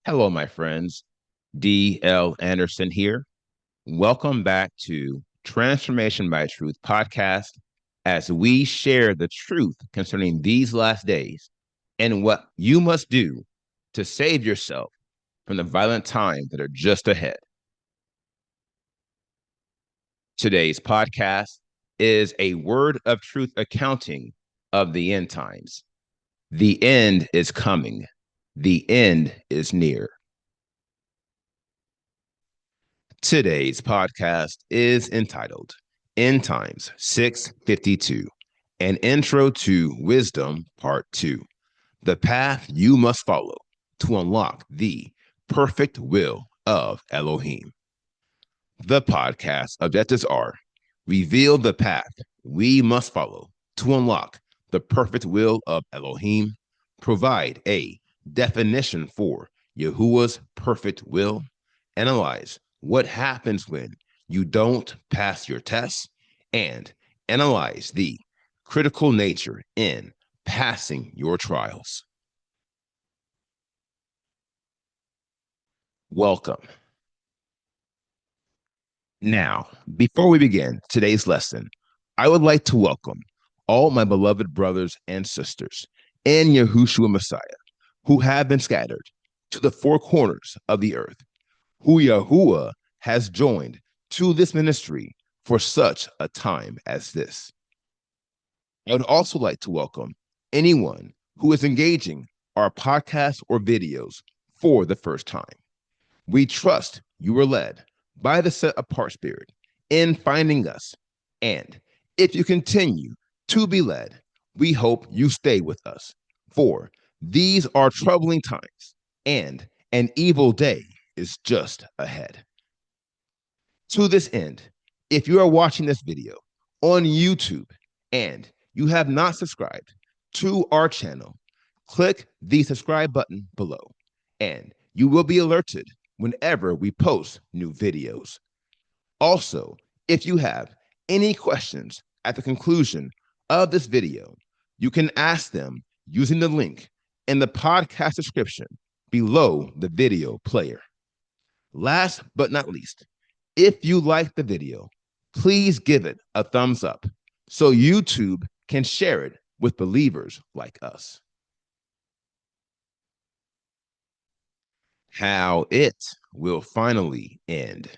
Hello, my friends. D.L. Anderson here. Welcome back to Transformation by Truth podcast as we share the truth concerning these last days and what you must do to save yourself from the violent times that are just ahead. Today's podcast is a word of truth accounting of the end times. The end is coming. The end is near. Today's podcast is entitled End Times 652, an intro to wisdom, part 2, the path you must follow to unlock the perfect will of Elohim. The podcast objectives are reveal the path we must follow to unlock the perfect will of Elohim, provide a definition for Yahuwah's perfect will, analyze what happens when you don't pass your tests, and analyze the critical nature in passing your trials. Welcome. Now, before we begin today's lesson, I would like to welcome all my beloved brothers and sisters in Yahushua Messiah who have been scattered to the four corners of the earth, who Yahuwah has joined to this ministry for such a time as this. I would also like to welcome anyone who is engaging our podcast or videos for the first time. We trust you were led by the set apart spirit in finding us. And if you continue to be led, we hope you stay with us. For these are troubling times, and an evil day is just ahead. To this end, if you are watching this video on YouTube and you have not subscribed to our channel, click the subscribe button below, and you will be alerted whenever we post new videos. Also, if you have any questions at the conclusion of this video, you can ask them using the link in the podcast description below the video player. Last but not least, if you like the video, please give it a thumbs up so YouTube can share it with believers like us. How it will finally end.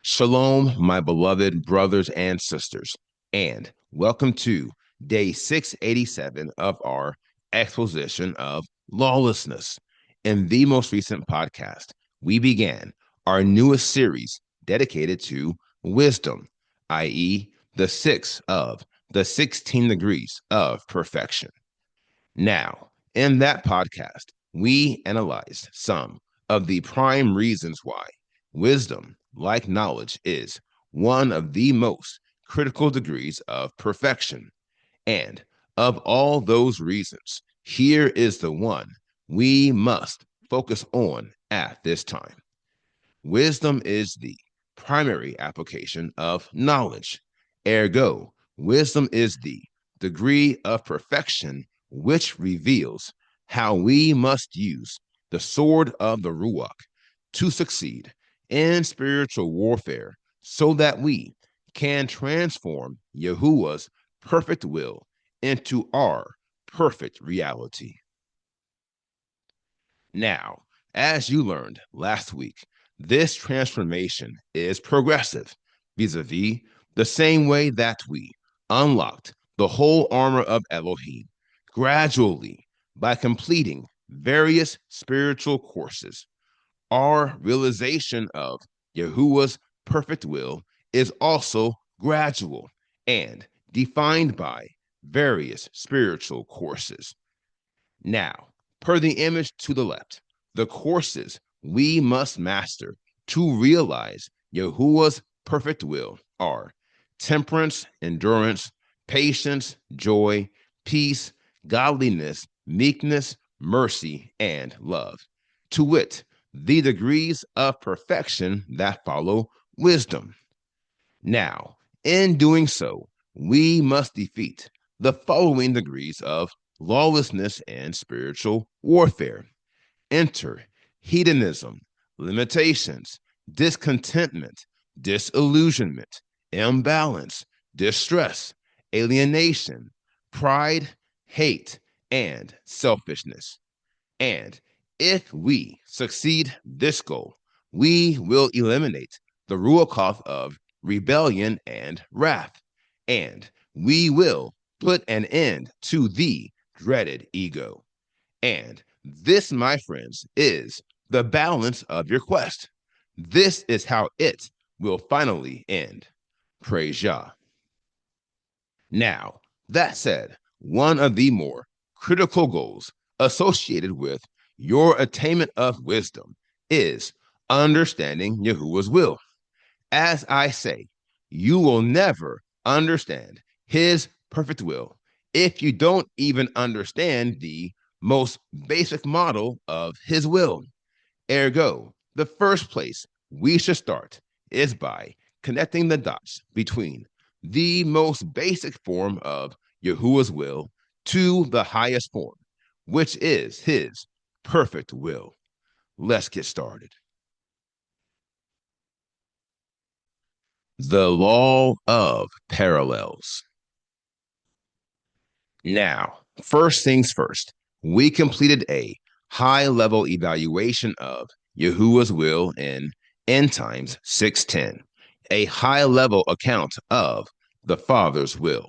Shalom, my beloved brothers and sisters, and welcome to day 687 of our exposition of lawlessness. In the most recent podcast, we began our newest series dedicated to wisdom, i.e., the six of the 16 degrees of perfection. Now, in that podcast, we analyzed some of the prime reasons why wisdom, like knowledge, is one of the most critical degrees of perfection. And of all those reasons, here is the one we must focus on at this time. Wisdom is the primary application of knowledge. Ergo, wisdom is the degree of perfection which reveals how we must use the sword of the Ruach to succeed in spiritual warfare so that we can transform Yahuwah's perfect will into our perfect reality. Now, as you learned last week, this transformation is progressive vis-a-vis the same way that we unlocked the whole armor of Elohim gradually by completing various spiritual courses. Our realization of Yahuwah's perfect will is also gradual and defined by various spiritual courses. Now, per the image to the left, the courses we must master to realize Yahuwah's perfect will are temperance, endurance, patience, joy, peace, godliness, meekness, mercy, and love. To wit, the degrees of perfection that follow wisdom. Now, in doing so, we must defeat the following degrees of lawlessness and spiritual warfare. enter hedonism, limitations, discontentment, disillusionment, imbalance, distress, alienation, pride, hate, and selfishness. And if we succeed this goal, we will eliminate the ruach of rebellion and wrath, and we will put an end to the dreaded ego. And this, my friends, is the balance of your quest. This is how it will finally end. Praise Yah. Now, that said, one of the more critical goals associated with your attainment of wisdom is understanding Yahuwah's will. As I say, you will never understand his perfect will if you don't even understand the most basic model of his will. Ergo, the first place we should start is by connecting the dots between the most basic form of Yahuwah's will to the highest form, which is his perfect will. Let's get started. The law of parallels. Now, first things first, we completed a high-level evaluation of Yahuwah's will in End Times 610, a high-level account of the Father's will,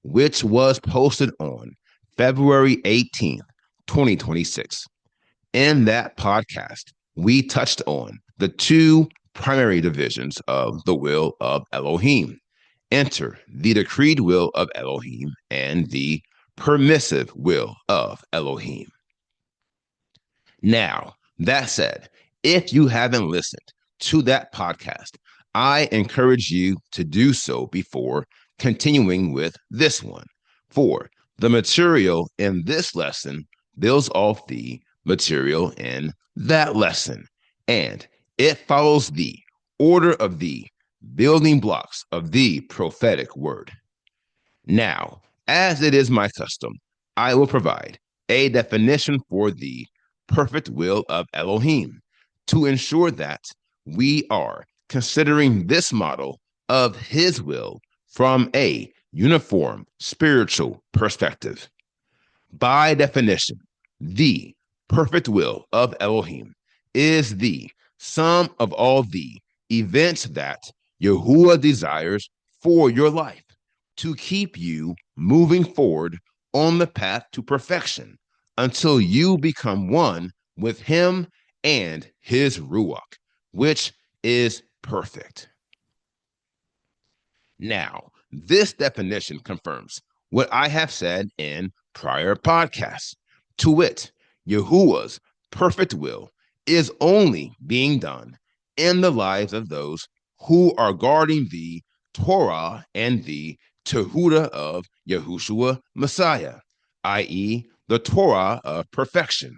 which was posted on February 18th, 2026. In that podcast, we touched on the two primary divisions of the will of Elohim. Enter the decreed will of Elohim and the permissive will of Elohim. Now, that said, if you haven't listened to that podcast, I encourage you to do so before continuing with this one. For the material in this lesson builds off the material in that lesson, and it follows the order of the building blocks of the prophetic word. Now, as it is my custom, I will provide a definition for the perfect will of Elohim to ensure that we are considering this model of his will from a uniform spiritual perspective. By definition, the perfect will of Elohim is the sum of all the events that Yahuwah desires for your life to keep you moving forward on the path to perfection until you become one with him and his Ruach, which is perfect. Now, this definition confirms what I have said in prior podcasts. To wit, Yahuwah's perfect will is only being done in the lives of those who are guarding the Torah and the Tehudah of Yahushua Messiah, i.e., the Torah of perfection.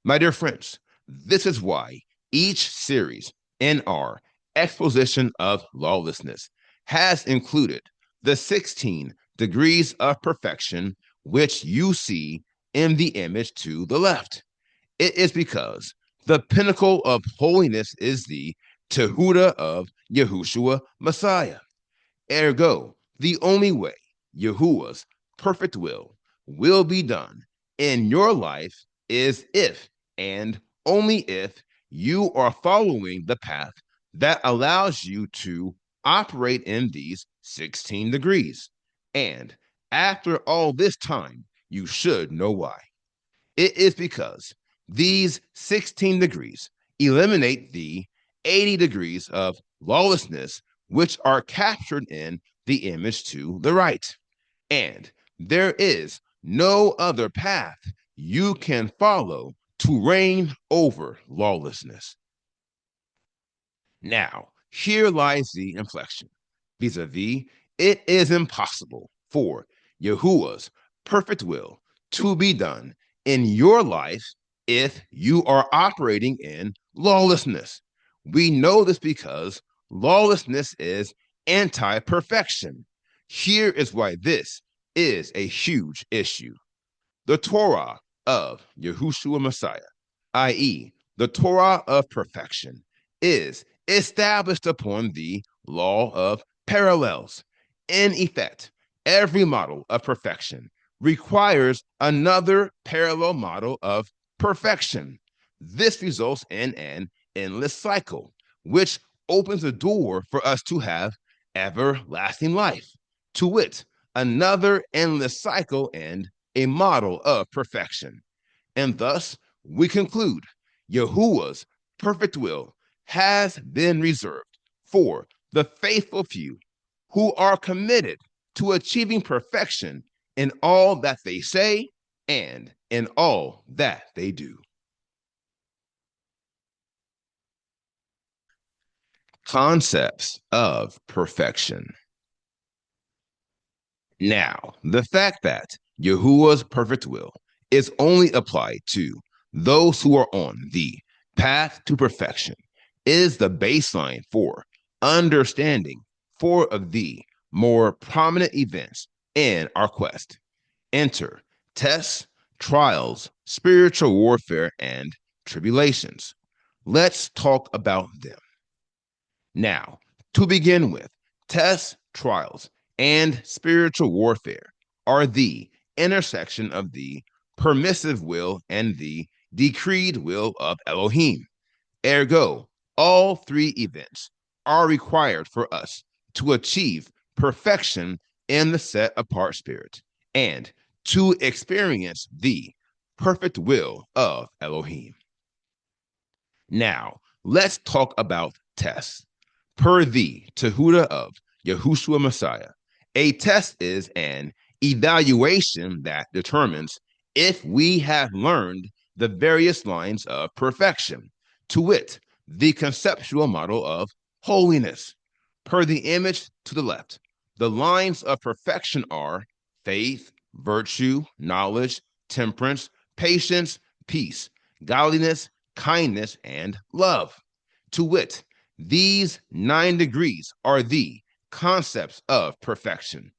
My dear friends, this is why each series in our exposition of lawlessness has included the 16 degrees of perfection, which you see in the image to the left. It is because the pinnacle of holiness is the Tehudah of Yahushua Messiah. Ergo, the only way Yahuwah's perfect will be done in your life is if and only if you are following the path that allows you to operate in these 16 degrees. And after all this time, you should know why. It is because these 16 degrees eliminate the 80 degrees of lawlessness, which are captured in the image to the right. And there is no other path you can follow to reign over lawlessness. Now, here lies the inflection. Vis-a-vis, it is impossible for Yahuwah's perfect will to be done in your life if you are operating in lawlessness. We know this because lawlessness is anti-perfection. Here is why this is a huge issue. The Torah of Yahushua Messiah, i.e., the Torah of perfection, is established upon the law of parallels. In effect, every model of perfection requires another parallel model of perfection. This results in an endless cycle, which opens a door for us to have everlasting life. To wit, another endless cycle and a model of perfection. And thus, we conclude Yahuwah's perfect will has been reserved for the faithful few who are committed to achieving perfection in all that they say and in all that they do. Concepts of perfection. Now, the fact that Yahuwah's perfect will is only applied to those who are on the path to perfection is the baseline for understanding four of the more prominent events in our quest. Enter tests, trials, spiritual warfare, and tribulations. Let's talk about them. Now, to begin with, tests, trials, and spiritual warfare are the intersection of the permissive will and the decreed will of Elohim. Ergo, all three events are required for us to achieve perfection in the set apart spirit and to experience the perfect will of Elohim. Now, let's talk about tests. Per the Tehuda of Yahushua Messiah, a test is an evaluation that determines if we have learned the various lines of perfection, to wit, the conceptual model of holiness. Per the image to the left, the lines of perfection are faith, virtue, knowledge, temperance, patience, peace, godliness, kindness, and love. To wit, these 9 degrees are the concepts of perfection.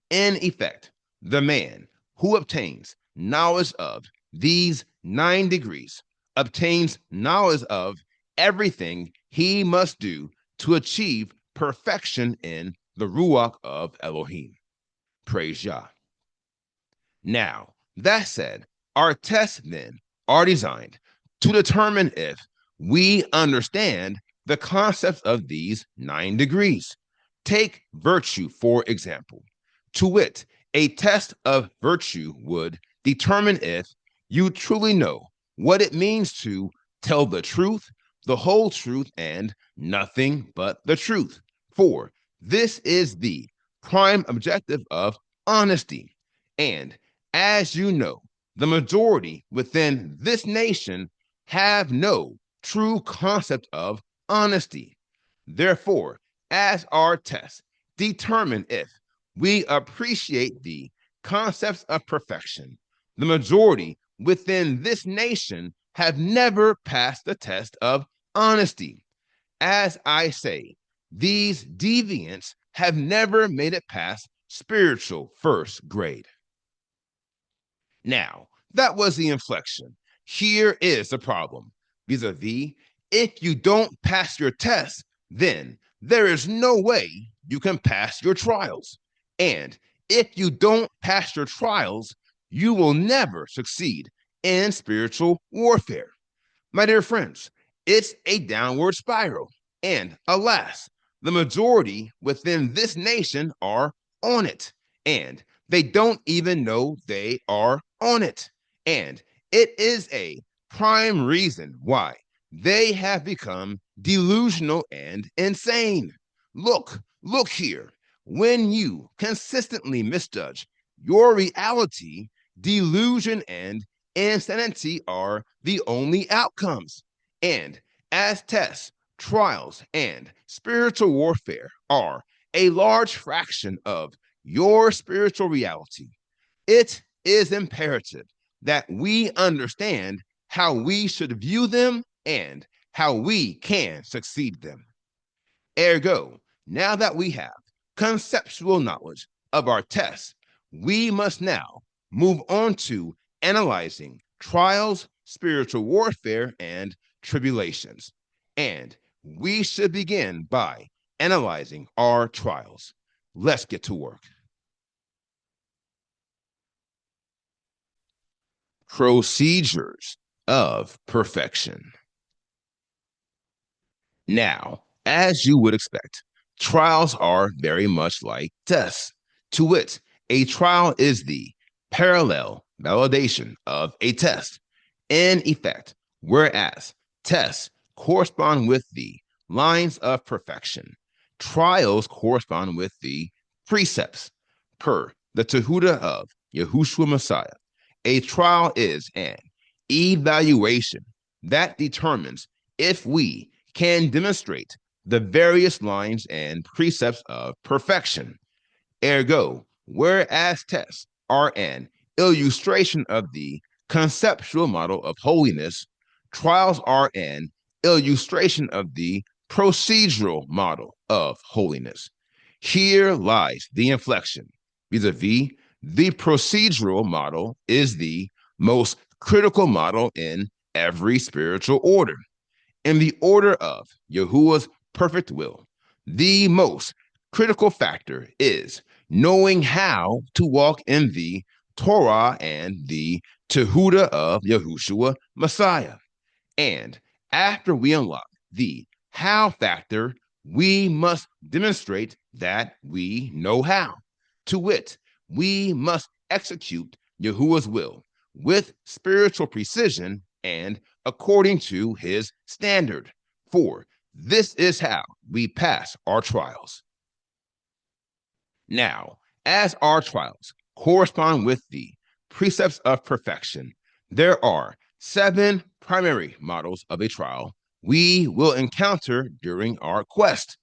In effect, the man who obtains knowledge of these 9 degrees obtains knowledge of everything he must do to achieve perfection in the Ruach of Elohim. Praise Yah. Now, that said, our tests then are designed to determine if we understand the concepts of these 9 degrees. Take virtue, for example. To wit, a test of virtue would determine if you truly know what it means to tell the truth, the whole truth, and nothing but the truth. For this is the prime objective of honesty. And as you know, the majority within this nation have no true concept of honesty. Therefore, as our tests determine if we appreciate the concepts of perfection, the majority within this nation have never passed the test of honesty. As I say, these deviants have never made it past spiritual first grade. Now, that was the inflection. Here is the problem. Vis-a-vis, if you don't pass your test, then there is no way you can pass your trials. And if you don't pass your trials, you will never succeed in spiritual warfare. My dear friends, it's a downward spiral. And alas, the majority within this nation are on it. And they don't even know they are on it. And it is a prime reason why they have become delusional and insane. Look here. When you consistently misjudge your reality, delusion and insanity are the only outcomes. And as tests, trials, and spiritual warfare are a large fraction of your spiritual reality, it is imperative that we understand how we should view them and how we can succeed them. Ergo, now that we have conceptual knowledge of our tests, we must now move on to analyzing trials, spiritual warfare, and tribulations. And we should begin by analyzing our trials. Let's get to work. Procedures of perfection. Now, as you would expect, trials are very much like tests. To wit, a trial is the parallel validation of a test. In effect, whereas tests correspond with the lines of perfection, trials correspond with the precepts. Per the Tehuda of Yahushua Messiah, a trial is an evaluation that determines if we can demonstrate the various lines and precepts of perfection. Ergo, whereas tests are an illustration of the conceptual model of holiness, trials are an illustration of the procedural model of holiness. Here lies the inflection. Vis-a-vis, the procedural model is the most critical model in every spiritual order. In the order of Yahuwah's perfect will, the most critical factor is knowing how to walk in the Torah and the Tehuda of Yahushua Messiah. And after we unlock the how factor, we must demonstrate that we know how. To wit, we must execute Yahuwah's will with spiritual precision and according to his standard. For this is how we pass our trials. Now, as our trials correspond with the precepts of perfection, there are 7 primary models of a trial we will encounter during our quest.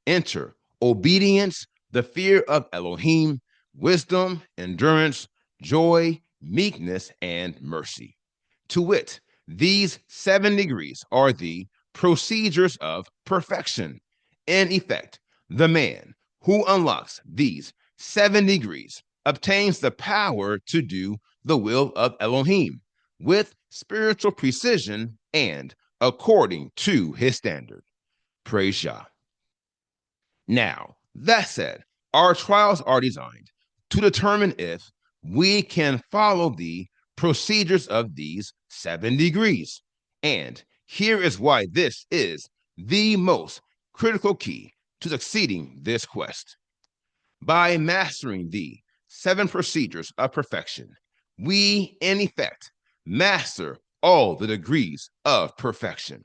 Enter obedience, the fear of Elohim, wisdom, endurance, joy, meekness, and mercy. To wit, these 7 degrees are the procedures of perfection. In effect, the man who unlocks these 7 degrees obtains the power to do the will of Elohim with spiritual precision and according to his standard. Praise Yah. Now, that said, our trials are designed to determine if we can follow the procedures of these 7 degrees. And here is why this is the most critical key to succeeding this quest. By mastering the 7 procedures of perfection, we, in effect, master all the degrees of perfection.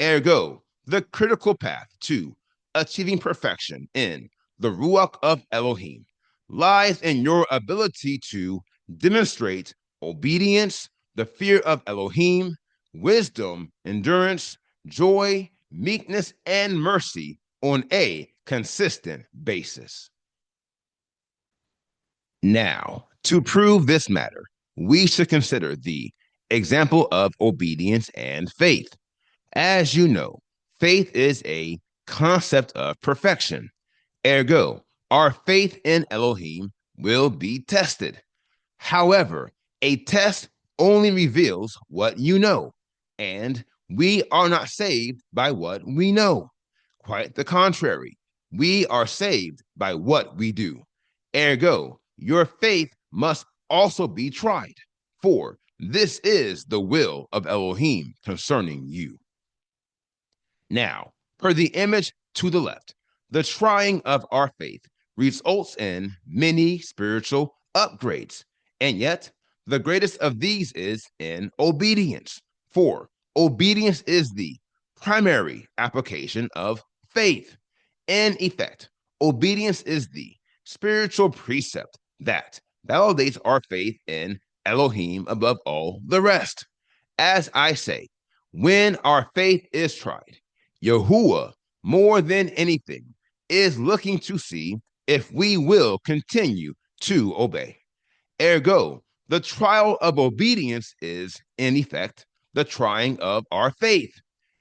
Ergo, the critical path to achieving perfection in the Ruach of Elohim lies in your ability to demonstrate obedience, the fear of Elohim, wisdom, endurance, joy, meekness, and mercy on a consistent basis. Now, to prove this matter, we should consider the example of obedience and faith. As you know, faith is a concept of perfection. Ergo, our faith in Elohim will be tested. However, a test only reveals what you know, and we are not saved by what we know. Quite the contrary, we are saved by what we do. Ergo, your faith must also be tried, for this is the will of Elohim concerning you. Now, per the image to the left, the trying of our faith results in many spiritual upgrades, and yet the greatest of these is in obedience, for obedience is the primary application of faith. In effect, obedience is the spiritual precept that validates our faith in Elohim above all the rest. As I say, when our faith is tried, Yahuwah, more than anything, is looking to see if we will continue to obey. Ergo, the trial of obedience is, in effect, the trying of our faith.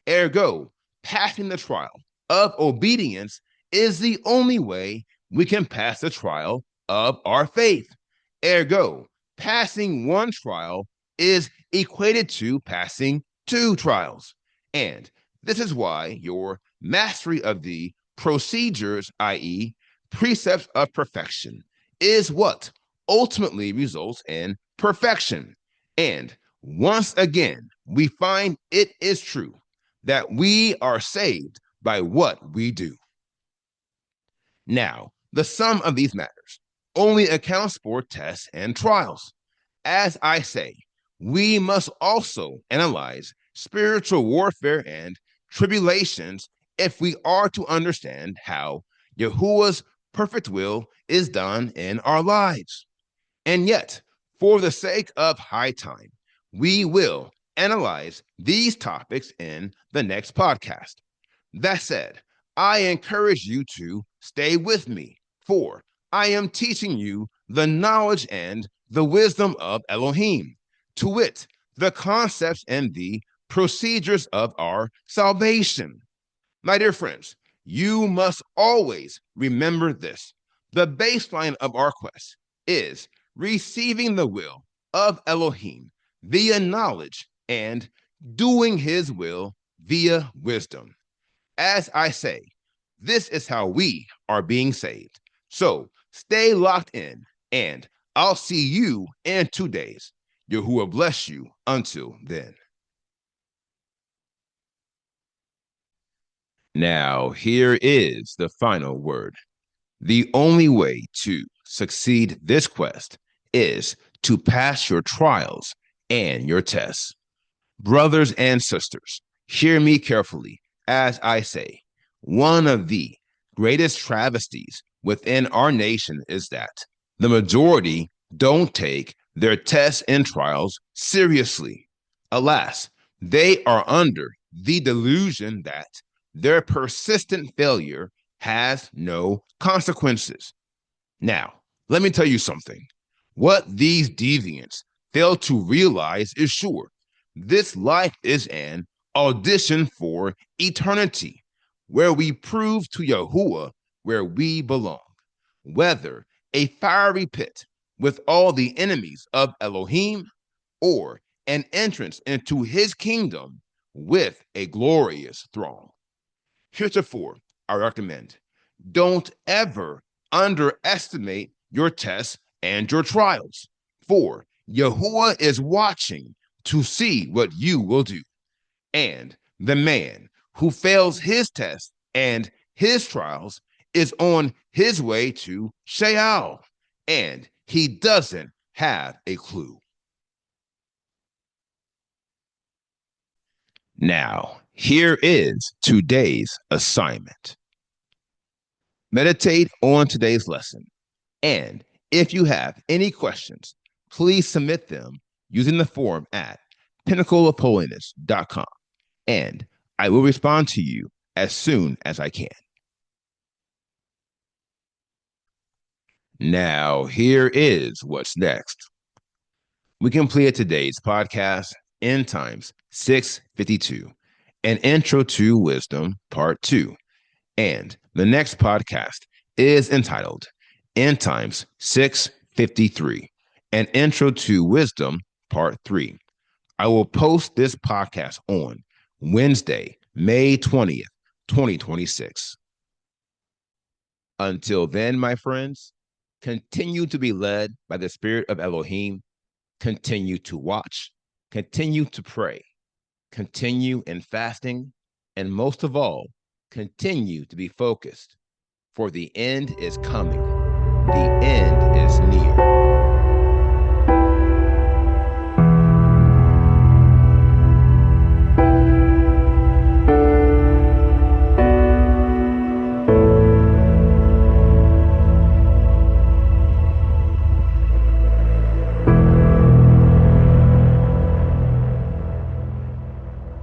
Ergo, passing the trial of obedience is the only way we can pass the trial of our faith. Ergo, passing one trial is equated to passing 2 trials. And this is why your mastery of the procedures, i.e., precepts of perfection, is what ultimately results in perfection. And once again, we find it is true that we are saved by what we do. Now, the sum of these matters only accounts for tests and trials. As I say, we must also analyze spiritual warfare and tribulations if we are to understand how Yahuwah's perfect will is done in our lives. And yet, for the sake of high time, we will analyze these topics in the next podcast. That said, I encourage you to stay with me, for I am teaching you the knowledge and the wisdom of Elohim, to wit, the concepts and the procedures of our salvation. My dear friends, you must always remember this. The baseline of our quest is receiving the will of Elohim via knowledge and doing his will via wisdom. As I say, this is how we are being saved. So stay locked in, and I'll see you in 2 days. Yahuwah bless you until then. Now, here is the final word. The only way to succeed this quest is to pass your trials and your tests. Brothers and sisters, hear me carefully as I say, one of the greatest travesties within our nation is that the majority don't take their tests and trials seriously. Alas, they are under the delusion that their persistent failure has no consequences. Now, let me tell you something. What these deviants fail to realize is sure, this life is an audition for eternity, where we prove to Yahuwah where we belong, whether a fiery pit with all the enemies of Elohim or an entrance into his kingdom with a glorious throng. Heretofore, I recommend, don't ever underestimate your tests and your trials, for Yahuwah is watching to see what you will do. And the man who fails his test and his trials is on his way to Sheol, and he doesn't have a clue. Now, here is today's assignment. Meditate on today's lesson, and if you have any questions, please submit them using the form at pinnacleofholiness.com, and I will respond to you as soon as I can. Now, here is what's next. We completed today's podcast, End Times 652, an Intro to Wisdom, Part 2. And the next podcast is entitled End Times 653, an Intro to Wisdom, Part 3. I will post this podcast on Wednesday, May 20th, 2026. Until then, my friends, continue to be led by the Spirit of Elohim. Continue to watch, continue to pray, continue in fasting, and most of all, continue to be focused, for the end is coming. The end is near.